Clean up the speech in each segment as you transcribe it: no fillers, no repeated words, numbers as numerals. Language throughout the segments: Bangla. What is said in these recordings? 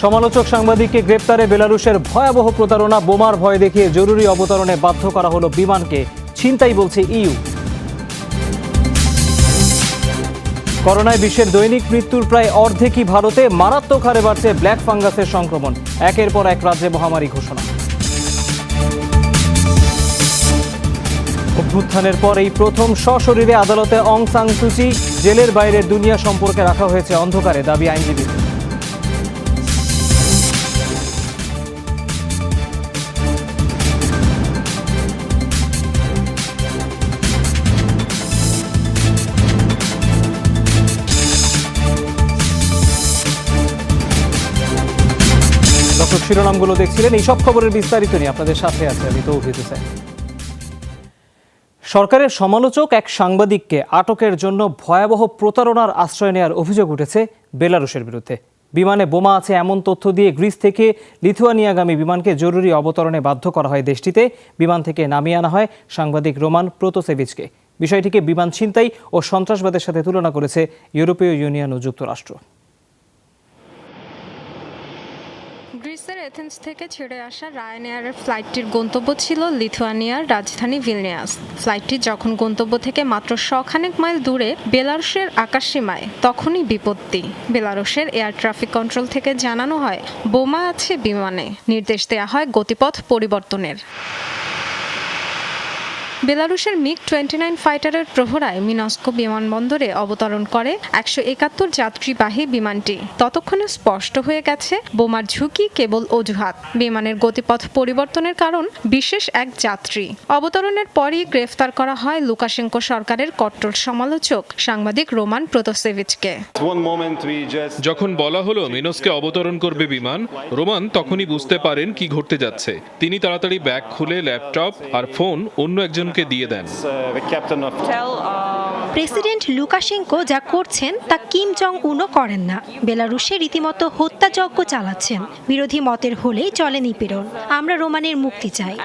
সমালোচক সাংবাদিককে গ্রেপ্তারে বেলারুশের ভয়াবহ প্রতারণা, বোমার ভয় দেখিয়ে জরুরি অবতরণে বাধ্য করা হলো বিমানকে, ছিনতাই বলছে ইইউ। করোনায় বিশ্বের দৈনিক মৃত্যুর প্রায় অর্ধেকই ভারতে, মারাত্মক হারে বাড়ছে ব্ল্যাক ফাঙ্গাসের সংক্রমণ, একের পর এক রাজ্যে মহামারী ঘোষণা। অভ্যুত্থানের পর এই প্রথম সশরীরে আদালতে অং সান সুচি, জেলের বাইরের দুনিয়া সম্পর্কে রাখা হয়েছে অন্ধকারে, দাবি আইনজীবী। দর্শক, শিরোনামগুলো দেখছিলেন, এই সব খবরের বিস্তারিত নিয়ে আপনাদের সাথে আছে আমি তৌহিদ হোসেন। সরকারের সমালোচক এক সাংবাদিককে আটকের জন্য ভয়াবহ প্রতারণার আশ্রয় নেওয়ার অভিযোগ উঠেছে বেলারুশের বিরুদ্ধে। বিমানে বোমা আছে এমন তথ্য দিয়ে গ্রিস থেকে লিথুয়ানিয়াগামী বিমানকে জরুরি অবতরণে বাধ্য করা হয় দেশটিতে। বিমান থেকে নামিয়ে আনা হয় সাংবাদিক রোমান প্রোতাসেভিচকে। বিষয়টিকে বিমান ছিনতাই ও সন্ত্রাসবাদের সাথে তুলনা করেছে ইউরোপীয় ইউনিয়ন ও যুক্তরাষ্ট্র। গ্রিসের এথেন্স থেকে ছেড়ে আসা রায়ানএয়ারের ফ্লাইটটির গন্তব্য ছিল লিথুয়ানিয়ার রাজধানী ভিলনিয়াস। ফ্লাইটটি যখন গন্তব্য থেকে মাত্র শখানেক মাইল দূরে বেলারুশের আকাশসীমায়, তখনই বিপত্তি। বেলারুশের এয়ার ট্রাফিক কন্ট্রোল থেকে জানানো হয় বোমা আছে বিমানে, নির্দেশ দেওয়া হয় গতিপথ পরিবর্তনের। বেলারুশের মিগ-29 ফাইটারের প্রহরায় মিনস্কো বিমানবন্দরে অবতরণ করে 171 যাত্রীবাহী বিমানটি। ততক্ষণে স্পষ্ট হয়ে গেছে বোমার ঝুঁকি কেবল অজুহাত, বিমানের গতিপথ পরিবর্তনের কারণ বিশেষ এক যাত্রী। অবতরণের পরই গ্রেফতার করা হয় লুকাশেঙ্কো সরকারের কট্টর সমালোচক সাংবাদিক রোমান প্রোতাসেভিচকে। যখন বলা হলো মিনস্কে অবতরণ করবে বিমান, রোমান তখনই বুঝতে পারেন কি ঘটতে যাচ্ছে। তিনি তাড়াতাড়ি ব্যাগ খুলে ল্যাপটপ আর ফোন অন্য একজনকে দিয়ে দেন। প্রেসিডেন্ট লুকাশেঙ্কো যা করছেন তা কিম জং উনও করেন না। বেলারুশে রীতিমতো হত্যাযজ্ঞ চালাচ্ছেন। বিরোধী মতের হলেই চলে নিপীড়ন। আমরা রোমানের মুক্তি চাই।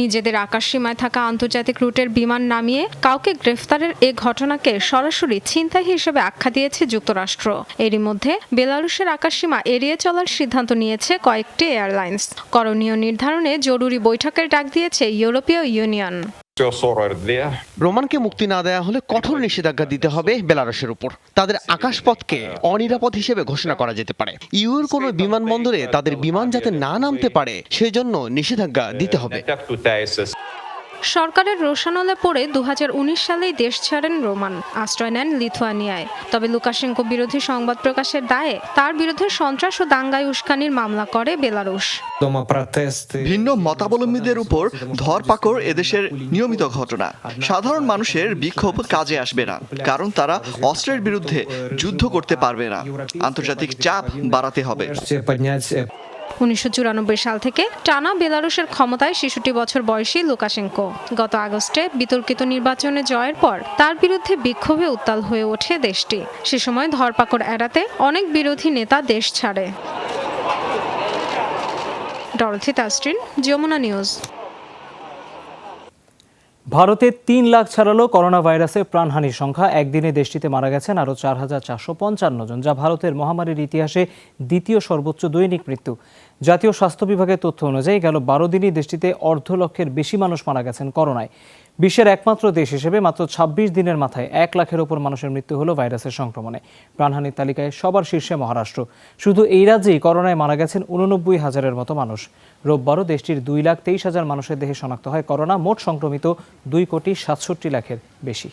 নিজেদের আকাশসীমায় থাকা আন্তর্জাতিক রুটের বিমান নামিয়ে কাউকে গ্রেফতারের এ ঘটনাকে সরাসরি ছিনতাই হিসেবে আখ্যা দিয়েছে যুক্তরাষ্ট্র। এরই মধ্যে বেলারুশের আকাশসীমা এড়িয়ে চলার সিদ্ধান্ত নিয়েছে কয়েকটি এয়ারলাইন্স। করণীয় নির্ধারণে জরুরি বৈঠকের ডাক দিয়েছে ইউরোপীয় ইউনিয়ন। রোমানকে মুক্তি না দেওয়া হলে কঠোর নিষেধাজ্ঞা দিতে হবে বেলারুশের উপর। তাদের আকাশপথকে অনিরাপদ হিসেবে ঘোষণা করা যেতে পারে। ইউর কোনো বিমানবন্দরে তাদের বিমান যাতে না নামতে পারে সেজন্য নিষেধাজ্ঞা দিতে হবে। সরকারের রোষানলে পড়ে 2019 সালেই দেশ ছাড়েন রোমান, আশ্রয় নেন লিথুয়ানিয়ায়। তবে লুকাশেঙ্কো বিরোধী সংবাদ প্রকাশের দায়ে তার বিরুদ্ধে সন্ত্রাস ও দাঙ্গায় উস্কানির মামলা করে বেলারুশ। ভিন্ন মতাবলম্বীদের উপর ধরপাকড় এদেশের নিয়মিত ঘটনা। সাধারণ মানুষের বিক্ষোভ কাজে আসবে না, কারণ তারা অস্ত্রের বিরুদ্ধে যুদ্ধ করতে পারবে না। আন্তর্জাতিক চাপ বাড়াতে হবে। 1994 সাল থেকে টানা বেলারুশের ক্ষমতায় 66 বছর বয়সী লুকাশেঙ্কো। গত আগস্টে বিতর্কিত নির্বাচনে জয়ের পর তার বিরুদ্ধে বিক্ষোভে উত্তাল হয়ে ওঠে দেশটি। সে সময় ধরপাকড় এড়াতে অনেক বিরোধী নেতা দেশ ছাড়ে। Dorothy Tasrin, Jamuna news. ভারতে 3 লাখ ছাড়ালো করোনা ভাইরাসে প্রাণহানির সংখ্যা। একদিনে দেশটিতে মারা গেছেন আরও 4,455 জন, যা ভারতের মহামারীর ইতিহাসে দ্বিতীয় সর্বোচ্চ দৈনিক মৃত্যু। জাতীয় স্বাস্থ্য বিভাগের তথ্য অনুযায়ী গেল 12 দিনই দেশটিতে 1.5 লক্ষের বেশি মানুষ মারা গেছেন করোনায়। বিশ্বের একমাত্র দেশ হিসেবে মাত্র 26 দিনের মাথায় 1 লাখের ওপর মানুষের মৃত্যু হলো ভাইরাসের সংক্রমণে। প্রাণহানির তালিকায় সবার শীর্ষে মহারাষ্ট্র। শুধু এই রাজ্যেই করোনায় মারা গেছেন 89,000-এর মতো মানুষ। রোববারও দেশটির 2,23,000 মানুষের দেহে শনাক্ত হয় করোনা। মোট সংক্রমিত 2,67,00,000-এর বেশি।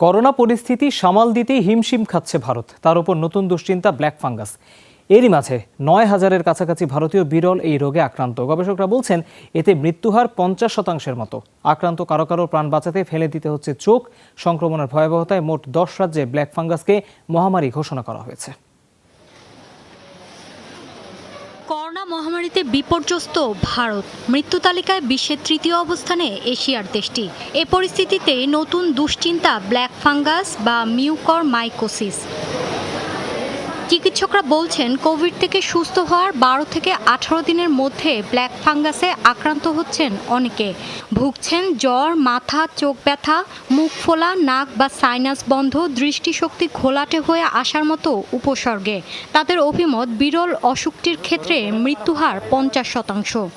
করোনা পরিস্থিতি সামাল দিতেই হিমশিম খাচ্ছে ভারত। তার উপর নতুন দুশ্চিন্তা ব্ল্যাক ফাঙ্গাস। এরই মাঝে 9,000-এর কাছাকাছি ভারতীয় বিরল এই রোগে আক্রান্ত। গবেষকরা বলছেন এতে মৃত্যুহার 50%-এর মতো। আক্রান্ত কারো কারো প্রাণ বাঁচাতে ফেলে দিতে হচ্ছে চোখ। সংক্রমণের ভয়াবহতায় মোট 10 রাজ্যে ব্ল্যাক ফাঙ্গাসকে মহামারী ঘোষণা করা হয়েছে। করোনা মহামারীতে বিপর্যস্ত ভারত। মৃত্যু তালিকায় বিশ্বের 3য় অবস্থানে এশিয়ার দেশটি। এ পরিস্থিতিতে নতুন দুশ্চিন্তা ব্ল্যাক ফাঙ্গাস বা মিউকরমাইকোসিস। চিকিৎসকরা বলছেন কোভিড থেকে সুস্থ হওয়ার 12 থেকে 18 দিনের মধ্যে ব্ল্যাক ফাঙ্গাসে আক্রান্ত হচ্ছেন অনেকে। ভুগছেন জ্বর, মাথা, চোখ ব্যথা, মুখ ফোলা, নাক বা সাইনাস বন্ধ, দৃষ্টিশক্তি ঘোলাটে হয়ে আসার মতো উপসর্গে। তাদের অভিমত, বিরল অসুখটির ক্ষেত্রে মৃত্যুহার 50%।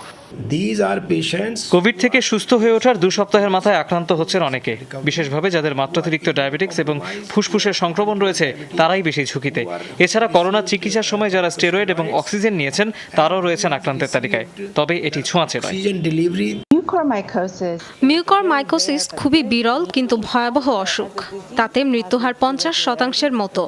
কোভিড থেকে সুস্থ হয়ে ওঠার 2 সপ্তাহের মাথায় আক্রান্ত হচ্ছেন অনেকে, বিশেষভাবে যাদের মাত্রাতিরিক্ত ডায়াবেটিক্স এবং ফুসফুসের সংক্রমণ রয়েছে তারাই বেশি ঝুঁকিতে। এছাড়া করোনা চিকিৎসার সময় যারা স্টেরয়েড এবং অক্সিজেন নিয়েছেন তারাও রয়েছেন আক্রান্তের তালিকায়, তবে এটি ছোঁয়াচে নয়। মিউকরমাইকোসিস খুবই বিরল কিন্তু ভয়াবহ অসুখ। তাতে মৃত্যুহার 50%-এর মতো।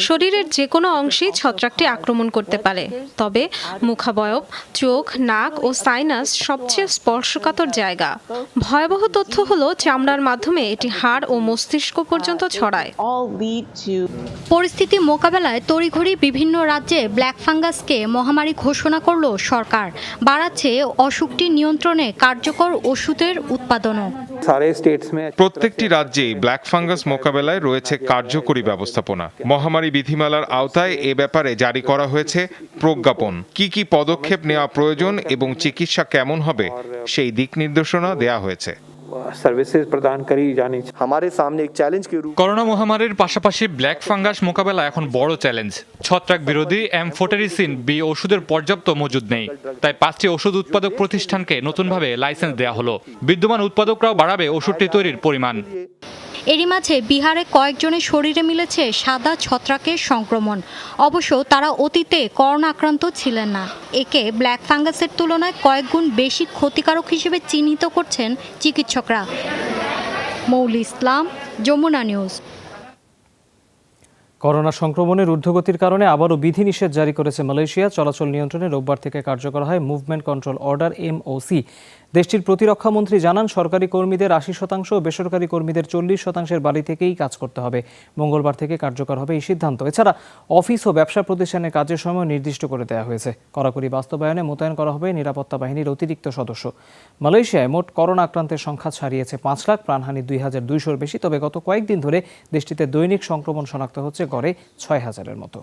শরীরের যে কোনো অংশেই ছত্রাকটি আক্রমণ করতে পারে, তবে মুখাবয়ব, চোখ, নাক ও সাইনাস সবচেয়ে স্পর্শকাতর জায়গা। ভয়াবহ তথ্য হলো চামড়ার মাধ্যমে এটি হাড় ও মস্তিষ্ক পর্যন্ত ছড়ায়। পরিস্থিতি মোকাবেলায় তড়িঘড়ি বিভিন্ন রাজ্যে ব্ল্যাক ফাঙ্গাসকে মহামারী ঘোষণা করল সরকার। বাড়াচ্ছে অসুখটি নিয়ন্ত্রণে কার্যকর ওষুধের উৎপাদনও। প্রত্যেকটি রাজ্যেই ব্ল্যাক ফাঙ্গাস মোকাবেলায় রয়েছে কার্যকরী ব্যবস্থাপনা। মহামারী বিধিমালার আওতায় এ ব্যাপারে জারি করা হয়েছে প্রজ্ঞাপন। কি কি পদক্ষেপ নেওয়া প্রয়োজন এবং চিকিৎসা কেমন হবে সেই দিক নির্দেশনা দেয়া হয়েছে। করোনা মহামারীর পাশাপাশি ব্ল্যাক ফাঙ্গাস মোকাবেলা এখন বড় চ্যালেঞ্জ। ছত্রাক বিরোধী অ্যামফোটেরিসিন বি ওষুধের পর্যাপ্ত মজুদ নেই, তাই 5টি ওষুধ উৎপাদক প্রতিষ্ঠানকে নতুনভাবে লাইসেন্স দেওয়া হলো। বিদ্যমান উৎপাদকরাও বাড়াবে ওষুধটি তৈরির পরিমাণ। এরই মাঝে বিহারে কয়েকজনের শরীরে মিলেছে সাদা ছত্রাকের সংক্রমণ। অবশ্য তারা অতীতে করোনা আক্রান্ত ছিলেন না। একে ব্ল্যাক ফাঙ্গাসের তুলনায় কয়েক গুণ বেশি ক্ষতিকারক হিসেবে চিহ্নিত করছেন চিকিৎসকরা। মৌলি ইসলাম, যমুনা নিউজ। করোনা সংক্রমণের ঊর্ধ্বগতির কারণে আবারও বিধিনিষেধ জারি করেছে মালয়েশিয়া। চলাচল নিয়ন্ত্রণে রোববার থেকে কার্যকর হয় মুভমেন্ট কন্ট্রোল অর্ডার MOC। দেশটির প্রতিরক্ষা মন্ত্রী জানান, সরকারি কর্মীদের 80% ও বেসরকারি কর্মীদের 40%-এর বাড়ি থেকেই কাজ করতে হবে। মঙ্গলবার থেকে কার্যকর হবে এই সিদ্ধান্ত। এছাড়া অফিস ও ব্যবসা প্রতিষ্ঠানের কাজের সময় নির্দিষ্ট করে দেওয়া হয়েছে। কড়াকড়ি বাস্তবায়নে মোতায়েন করা হবে নিরাপত্তা বাহিনীর অতিরিক্ত সদস্য। মালয়েশিয়ায় মোট করোনা আক্রান্তের সংখ্যা ছাড়িয়েছে 5 লাখ, প্রাণহানি 2200-র বেশি। তবে গত কয়েকদিন ধরে দেশটিতে দৈনিক সংক্রমণ শনাক্ত হচ্ছে গড়ে 6000-এর মতো।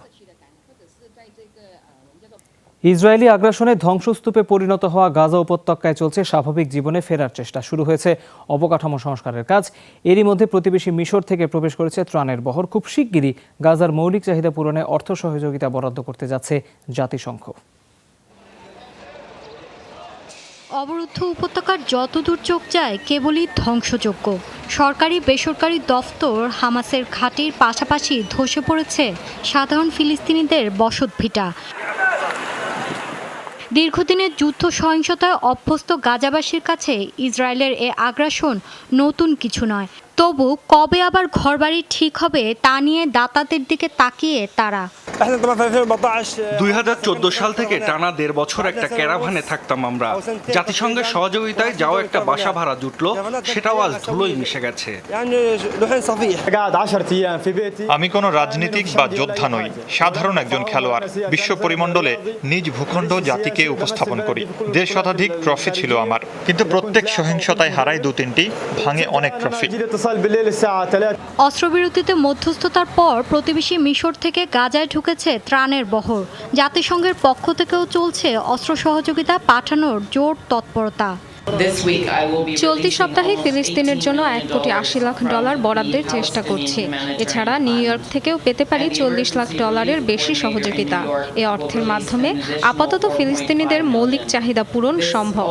ইসরায়েলি আগ্রাসনে ধ্বংসস্তূপে পরিণত হওয়া গাজা উপত্যকায় চলছে স্বাভাবিক জীবনে ফেরার চেষ্টা। শুরু হয়েছে অবকাঠামো সংস্কারের কাজ। এরই মধ্যে প্রতিবেশী মিশর থেকে প্রবেশ করেছে ত্রাণের বহর। খুব শিগগিরই গাজার মৌলিক চাহিদা পূরণে অর্থ সহযোগিতা বরাদ্দ করতে যাচ্ছে জাতিসংঘ। অবরুদ্ধ উপত্যকার যতদূর চোখ যায় কেবলই ধ্বংসযজ্ঞ। সরকারি বেসরকারি দফতর, হামাসের ঘাঁটির পাশাপাশি ধসে পড়েছে সাধারণ ফিলিস্তিনিদের বসতভিটা। দীর্ঘদিনের যুদ্ধ সহিংসতায় অভ্যস্ত গাজাবাসীর কাছে ইসরায়েলের এ আগ্রাসন নতুন কিছু নয়। তবু কবে আবার ঘরবাড়ি ঠিক হবে তা নিয়ে দাতাদের দিকে তাকিয়ে তারা। 2014 সাল থেকে টানা 1.5 বছর একটা ক্যারাভানে থাকতাম আমরা। জাতিসংঘের সহযোগিতায় যাও একটা বাসা ভাড়া জুটলো, সেটাও আজ ধুলোয় মিশে গেছে। আমি কোনো রাজনীতিক বা যোদ্ধা নই, সাধারণ একজন খেলোয়াড়। বিশ্ব পরিমণ্ডলে নিজ ভূখণ্ড জাতিকে উপস্থাপন করি। 1.5 শতাধিক ট্রফি ছিল আমার, কিন্তু প্রত্যেক সহিংসতায় হারাই 2-3টি, ভাঙে অনেক ট্রফি। অস্ত্রবিরতিতে মধ্যস্থতার পর প্রতিবেশী মিশর থেকে গাজায় ঢুকেছে ত্রাণের বহর। জাতিসংঘের পক্ষ থেকেও চলছে অস্ত্র সহযোগিতা পাঠানোর জোর তৎপরতা। চলতি সপ্তাহে ফিলিস্তিনের জন্য $1.80 লাখ বরাদ্দের চেষ্টা করছি। এছাড়া নিউ ইয়র্ক থেকেও পেতে পারি $40 লাখ বেশি সহযোগিতা। এ অর্থের মাধ্যমে আপাতত ফিলিস্তিনিদের মৌলিক চাহিদা পূরণ সম্ভব।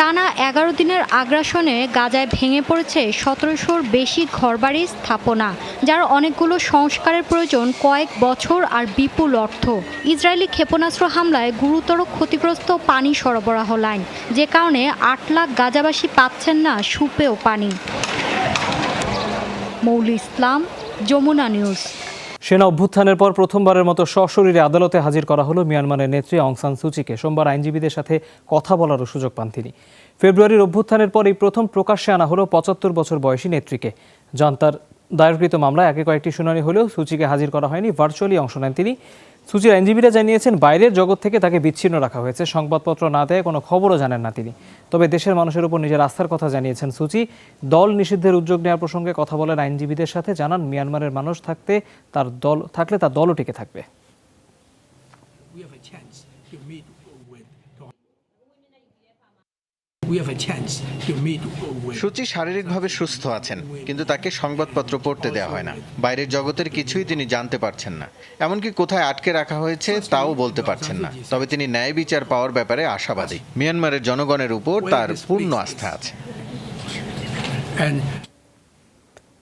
টানা 11 দিনের আগ্রাসনে গাজায় ভেঙে পড়েছে 1700-র বেশি ঘরবাড়ি স্থাপনা, যার অনেকগুলো সংস্কারের প্রয়োজন কয়েক বছর আর বিপুল অর্থ। ইসরায়েলি ক্ষেপণাস্ত্র হামলায় গুরুতর ক্ষতিগ্রস্ত পানি সরবরাহ লাইন, যে কারণে 8 লাখ গাজাবাসী পাচ্ছেন না সুপেয় পানি। মৌলি ইসলাম, যমুনা নিউজ। সেনা অভ্যুত্থানের পর প্রথমবারের মতো সশরীরে আদালতে হাজির করা হলো মিয়ানমারের নেত্রী অং সান সুচিকে। সোমবার আইনজীবীদের সাথে কথা বলারও সুযোগ পান তিনি। ফেব্রুয়ারির অভ্যুত্থানের পর এই প্রথম প্রকাশ্যে আনা হলো 75 বছর বয়সী নেত্রীকে। জান্তার দায়েরকৃত মামলায় আগে কয়েকটি শুনানি হলেও সুচিকে হাজির করা হয়নি। ভার্চুয়ালি অংশ নেন তিনি। সুচির আইনজীবীরা জানিয়েছেন বাইরের জগৎ থেকে তাকে বিচ্ছিন্ন রাখা হয়েছে, সংবাদপত্র না দেয় কোনো খবরও জানেন না তিনি। তবে দেশের মানুষের উপর নিজের আস্থার কথা জানিয়েছেন সুচি। দল নিষিদ্ধের উদ্যোগ নেওয়ার প্রসঙ্গে কথা বলেন আইনজীবীদের সাথে, জানান মিয়ানমারের মানুষ থাকলে তার দলও টিকে থাকবে। সুচি শারীরিকভাবে সুস্থ আছেন, কিন্তু তাকে সংবাদপত্র পড়তে দেওয়া হয় না। বাইরের জগতের কিছুই তিনি জানতে পারছেন না, এমনকি কোথায় আটকে রাখা হয়েছে তাও বলতে পারছেন না। তবে তিনি ন্যায় বিচার পাওয়ার ব্যাপারে আশাবাদী। মিয়ানমারের জনগণের উপর তার পূর্ণ আস্থা আছে।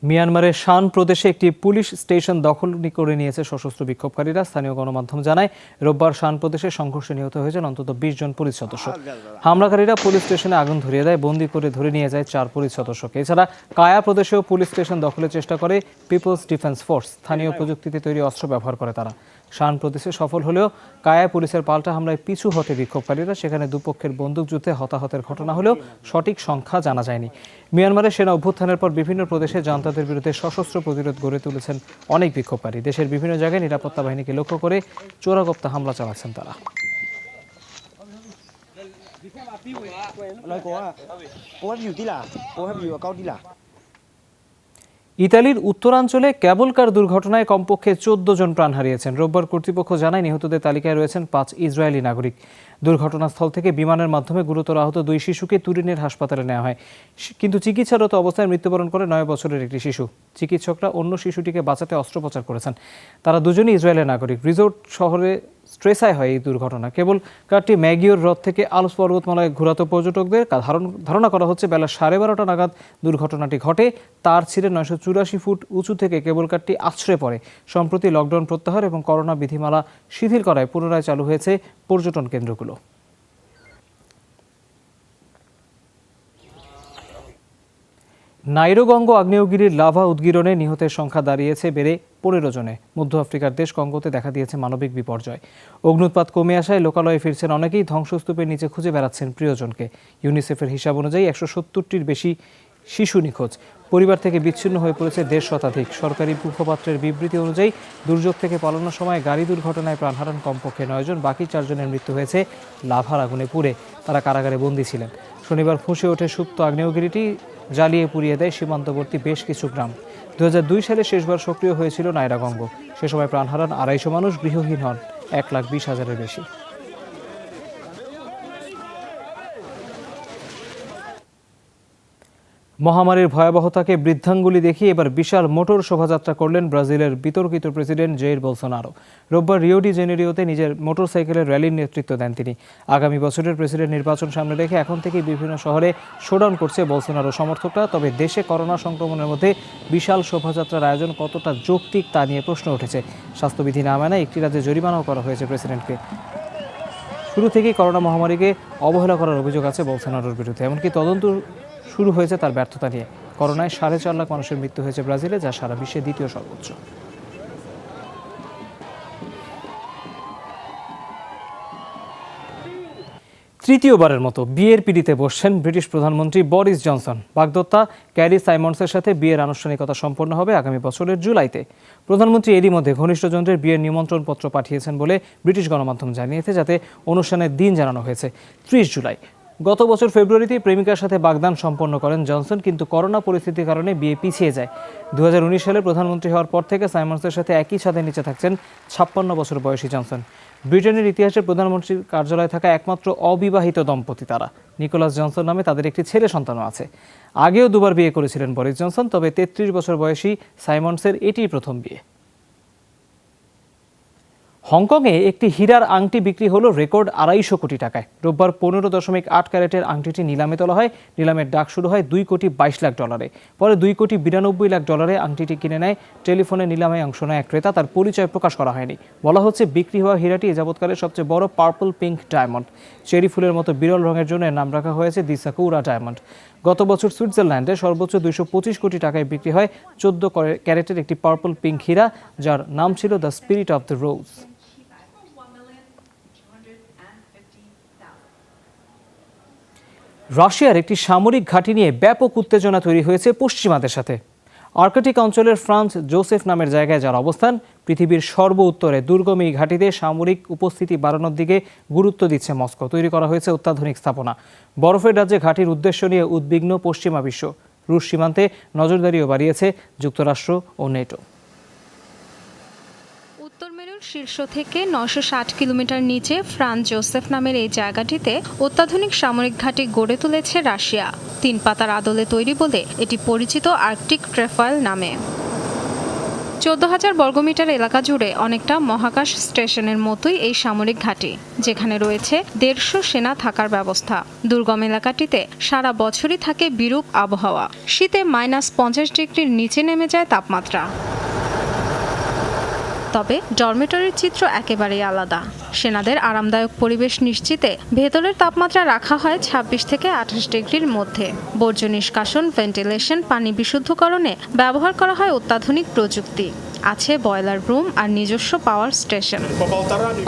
মিয়ানমারের শান প্রদেশে একটি পুলিশ স্টেশন দখল করে নিয়েছে সশস্ত্র বিক্ষোভকারীরা। স্থানীয় গণমাধ্যম জানায়, রোববার শান প্রদেশে সংঘর্ষে নিহত হয়েছেন অন্তত 20 জন পুলিশ সদস্য। হামলাকারীরা পুলিশ স্টেশনে আগুন ধরিয়ে দেয়, বন্দী করে ধরে নিয়ে যায় 4 পুলিশ সদস্যকে। এছাড়া কায়া প্রদেশেও পুলিশ স্টেশন দখলের চেষ্টা করে পিপলস ডিফেন্স ফোর্স। স্থানীয় প্রযুক্তিতে তৈরি অস্ত্র ব্যবহার করে তারা। শান প্রদেশে সফল হলেও কায়া পুলিশের পাল্টা হামলায় পিছু হটে বিক্ষোভকারীরা। সেখানে দুপক্ষের বন্দুকযুদ্ধে হতাহতের ঘটনা হলেও সঠিক সংখ্যা জানা যায়নি। মিয়ানমারের সেনা অভ্যুত্থানের পর বিভিন্ন প্রদেশে জনতাদের বিরুদ্ধে সশস্ত্র প্রতিরোধ গড়ে তুলেছেন অনেক বিক্ষোভকারী। দেশের বিভিন্ন জায়গায় নিরাপত্তা বাহিনীকে লক্ষ্য করে চোরাগোপ্তা হামলা চালাচ্ছেন তারা। ইতালির উত্তরাঞ্চলে কেবল কার দুর্ঘটনায় কমপক্ষে 14 জন প্রাণ হারিয়েছেন। রোববার কর্তৃপক্ষ জানায়, নিহতদের তালিকায় রয়েছেন 5 ইসরায়েলি নাগরিক। দুর্ঘটনাস্থল থেকে বিমানের মাধ্যমে গুরুতর আহত 2 শিশুকে তুরিনের হাসপাতালে নেওয়া হয়, কিন্তু চিকিৎসারত অবস্থায় মৃত্যুবরণ করে 9 বছরের একটি শিশু। চিকিৎসকরা অন্য শিশুটিকে বাঁচাতে অস্ত্রোপচার করেছেন। তারা দুজনই ইসরায়েলের নাগরিক। রিসোর্ট শহরে স্ট্রেসায় হয় এই দুর্ঘটনা। কেবল কারটি ম্যাগিওর হ্রদ থেকে আলস পর্বতমালায় ঘোরাতো পর্যটকদের। ধারণা করা হচ্ছে বেলা 12:30 নাগাদ দুর্ঘটনাটি ঘটে। তার ছিঁড়ে 984 ফুট উঁচু থেকে কেবল কারটি আছড়ে পড়ে। সম্প্রতি লকডাউন প্রত্যাহার এবং করোনা বিধিমালা শিথিল করায় পুনরায় চালু হয়েছে পর্যটন কেন্দ্রগুলো। নাইরোগঙ্গ আগ্নেয়গিরির লাভা উদ্গীরণে নিহতের সংখ্যা দাঁড়িয়েছে বেড়ে 15 জনে। মধ্য আফ্রিকার দেশ কঙ্গোতে দেখা দিয়েছে মানবিক বিপর্যয়। অগ্নুৎপাত কমে আসায় লোকালয়ে ফিরছেন অনেকেই। ধ্বংসস্তূপের নিচে খুঁজে বেড়াচ্ছেন প্রিয়জনকে। ইউনিসেফের হিসাব অনুযায়ী 170টির বেশি শিশু নিখোঁজ। পরিবার থেকে বিচ্ছিন্ন হয়ে পড়েছে 1.5 শতাধিক। সরকারি মুখপাত্রের বিবৃতি অনুযায়ী দুর্যোগ থেকে পালানোর সময় গাড়ি দুর্ঘটনায় প্রাণ হারান কমপক্ষে 9 জন। বাকি 4 জনের মৃত্যু হয়েছে লাভার আগুনে পুড়ে। তারা কারাগারে বন্দী ছিলেন। শনিবার ফুঁসে ওঠে সুপ্ত আগ্নেয়গিরিটি, জ্বালিয়ে পুড়িয়ে দেয় সীমান্তবর্তী বেশ কিছু গ্রাম। 2002 সালে শেষবার সক্রিয় হয়েছিল নাইরাগঙ্গ। সে সময় প্রাণ হারান 250 মানুষ, গৃহহীন হন 1,20,000-এর বেশি। মহামারীর ভয়াবহতাকে বৃদ্ধাঙ্গুলি দেখিয়ে এবার বিশাল মোটর শোভাযাত্রা করলেন ব্রাজিলের বিতর্কিত প্রেসিডেন্ট জেইর বোলসোনারো। রোববার রিও ডি জেনেরিওতে নিজের মোটরসাইকেলের র্যালির নেতৃত্ব দেন তিনি। আগামী বছরের প্রেসিডেন্ট নির্বাচন সামনে রেখে এখন থেকেই বিভিন্ন শহরে শোডাউন করছে বোলসোনারো সমর্থকরা। তবে দেশে করোনা সংক্রমণের মধ্যে বিশাল শোভাযাত্রার আয়োজন কতটা যৌক্তিক তা নিয়ে প্রশ্ন উঠেছে। স্বাস্থ্যবিধি না মানায় একটি রাজ্যে জরিমানাও করা হয়েছে প্রেসিডেন্টকে। শুরু থেকেই করোনা মহামারীকে অবহেলা করার অভিযোগ আছে বোলসোনারোর বিরুদ্ধে। এমনকি তদন্ত শুরু হয়েছে তার ব্যর্থতা নিয়ে। করোনায় 4.5 লাখ মানুষের মৃত্যু হয়েছে ব্রাজিলে, যা সারা বিশ্বে দ্বিতীয় সর্বোচ্চ। তৃতীয়বারের মতো বিয়ের পিঁড়িতে বসছেন ব্রিটিশ প্রধানমন্ত্রী বরিস জনসন। বাগদত্তা ক্যারি সাইমন্সের সাথে বিয়ের আনুষ্ঠানিকতা সম্পন্ন হবে আগামী বছরের জুলাইতে। প্রধানমন্ত্রী এরই মধ্যে ঘনিষ্ঠজনদের বিয়ের নিমন্ত্রণপত্র পাঠিয়েছেন বলে ব্রিটিশ গণমাধ্যম জানিয়েছে, যাতে অনুষ্ঠানের দিন জানানো হয়েছে 30 জুলাই। গত বছর ফেব্রুয়ারিতে প্রেমিকার সাথে বাগদান সম্পন্ন করেন জনসন, কিন্তু করোনা পরিস্থিতির কারণে বিয়ে পিছিয়ে যায়। 2019 সালে প্রধানমন্ত্রী হওয়ার পর থেকে সাইমন্সের সাথে একই ছাদের নিচে থাকছেন 56 বছর বয়সী জনসন। ব্রিটেনের ইতিহাসে প্রধানমন্ত্রীর কার্যালয়ে থাকা একমাত্র অবিবাহিত দম্পতি তারা। নিকোলাস জনসন নামে তাদের একটি ছেলে সন্তানও আছে। আগেও 2বার বিয়ে করেছিলেন বরিস জনসন, তবে 33 বছর বয়সী সাইমন্সের এটিই প্রথম বিয়ে। হংকংয়ে একটি হীরার আংটি বিক্রি হলো রেকর্ড 250 কোটি টাকায়। রোববার 15.8 ক্যারেটের আংটিটি নিলামে তোলা হয়। নিলামের ডাক শুরু হয় $2.22 লাখ। পরে $2.92 লাখ আংটিটি কিনে নেয়। টেলিফোনে নিলামে অংশ নেয় এক ক্রেতা। তার পরিচয় প্রকাশ করা হয়নি। বলা হচ্ছে বিক্রি হওয়া হীরাটি যাবৎকালের সবচেয়ে বড় পার্পল পিঙ্ক ডায়মন্ড। চেরি ফুলের মতো বিরল রঙের জন্য নাম রাখা হয়েছে দি সাকুরা ডায়মন্ড। গত বছর সুইজারল্যান্ডে সর্বোচ্চ 225 কোটি টাকায় বিক্রি হয় 14 ক্যারেটের একটি পার্পল পিঙ্ক হীরা, যার নাম ছিল the spirit of the rose. রাশিয়ার একটি সামরিক ঘাঁটি নিয়ে ব্যাপক উত্তেজনা তৈরি হয়েছে পশ্চিমাদের সাথে। আর্কটিক অঞ্চলের ফ্রান্স জোসেফ নামের জায়গায় যার অবস্থান, পৃথিবীর সর্ব উত্তরে দুর্গম এই ঘাঁটিতে সামরিক উপস্থিতি বাড়ানোর দিকে গুরুত্ব দিচ্ছে মস্কো। তৈরি করা হয়েছে অত্যাধুনিক স্থাপনা। বরফের রাজ্যে ঘাঁটির উদ্দেশ্য নিয়ে উদ্বিগ্ন পশ্চিমা বিশ্ব। রুশ সীমান্তে নজরদারিও বাড়িয়েছে যুক্তরাষ্ট্র ও নেটো। উত্তর মেরুর শীর্ষ থেকে 960 কিলোমিটার নিচে ফ্রান্স জোসেফ নামের এই জায়গাটিতে অত্যাধুনিক সামরিক ঘাঁটি গড়ে তুলেছে রাশিয়া। 3 পাতার আদলে তৈরি বলে এটি পরিচিত আর্কটিক ট্রেফয়েল নামে। 14,000 বর্গমিটার এলাকা জুড়ে অনেকটা মহাকাশ স্টেশনের মতোই এই সামরিক ঘাঁটি, যেখানে রয়েছে 150 সেনা থাকার ব্যবস্থা। দুর্গম এলাকাটিতে সারা বছরই থাকে বিরূপ আবহাওয়া। শীতে -50 ডিগ্রির নিচে নেমে যায় তাপমাত্রা। তবে ডরমেটরির চিত্র একেবারেই আলাদা। সেনাদের আরামদায়ক পরিবেশ নিশ্চিতে ভেতরের তাপমাত্রা রাখা হয় 26 থেকে 28 ডিগ্রির মধ্যে। বর্জ্য নিষ্কাশন, ভেন্টিলেশন, পানি বিশুদ্ধকরণে ব্যবহার করা হয় অত্যাধুনিক প্রযুক্তি। আছে বয়লার রুম আর নিজস্ব পাওয়ার স্টেশন।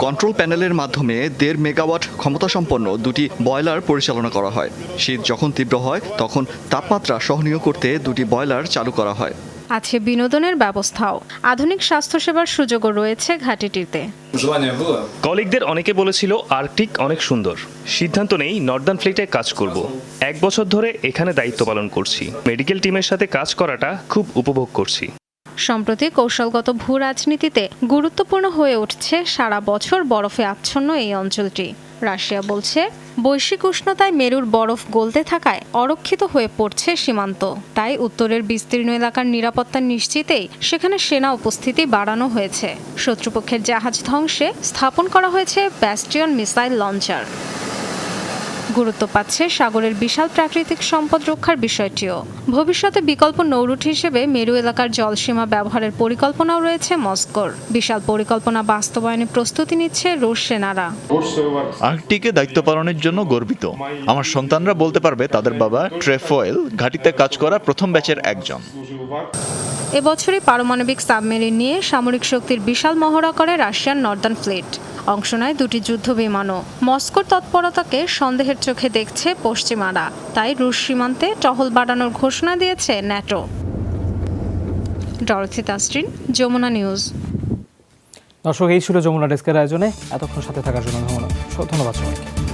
কন্ট্রোল প্যানেলের মাধ্যমে 1.5 মেগাওয়াট ক্ষমতাসম্পন্ন দুটি বয়লার পরিচালনা করা হয়। শীত যখন তীব্র হয় তখন তাপমাত্রা সহনীয় করতে দুটি বয়লার চালু করা হয়। আছে বিনোদনের ব্যবস্থাও। আধুনিক স্বাস্থ্যসেবার সুযোগও রয়েছে ঘাঁটিটিতে। কলিগদের অনেকে বলেছিল আর্কটিক অনেক সুন্দর। সিদ্ধান্ত নেই নর্দার্ন ফ্লিটে কাজ করব। 1 বছর ধরে এখানে দায়িত্ব পালন করছি। মেডিকেল টিমের সাথে কাজ করাটা খুব উপভোগ করছি। সম্প্রতি কৌশলগত ভূ রাজনীতিতে গুরুত্বপূর্ণ হয়ে উঠছে সারা বছর বরফে আচ্ছন্ন এই অঞ্চলটি। রাশিয়া বলছে, বৈশ্বিক উষ্ণতায় মেরুর বরফ গলতে থাকায় অরক্ষিত হয়ে পড়ছে সীমান্ত। তাই উত্তরের বিস্তীর্ণ এলাকার নিরাপত্তা নিশ্চিতেই সেখানে সেনা উপস্থিতি বাড়ানো হয়েছে। শত্রুপক্ষের জাহাজ ধ্বংসে স্থাপন করা হয়েছে ব্যাস্টিয়ন মিসাইল লঞ্চার। গুরুত্ব পাচ্ছে সাগরের বিশাল প্রাকৃতিক সম্পদ রক্ষার বিষয়টিও। ভবিষ্যতে বিকল্প নৌরুট হিসেবে মেরু এলাকার জলসীমা ব্যবহারের পরিকল্পনাও রয়েছে মস্কোর। বিশাল পরিকল্পনা বাস্তবায়নে প্রস্তুতি নিচ্ছে রুশ সেনারা। আর্কটিকে দায়িত্ব পালনের জন্য গর্বিত। আমার সন্তানরা বলতে পারবে তাদের বাবা ট্রেফয়েল ঘাঁটিতে কাজ করা প্রথম ব্যাচের একজন। এবছরই পারমাণবিক সাবমেরিন নিয়ে সামরিক শক্তির বিশাল মহড়া করে রাশিয়ান নর্দার্ন ফ্লিট। অংশ নেয় 2টি যুদ্ধ বিমানও। মস্কোর তৎপরতাকে সন্দেহের চোখে দেখছে পশ্চিমারা। তাই রুশ সীমান্তে টহল বাড়ানোর ঘোষণা দিয়েছে NATO. Dorothy Tasrin, Jamuna news. দর্শক, এই ছিল যমুনা ডেস্কের আয়োজনে। এতক্ষণ সাথে থাকার জন্য ধন্যবাদ সবাইকে।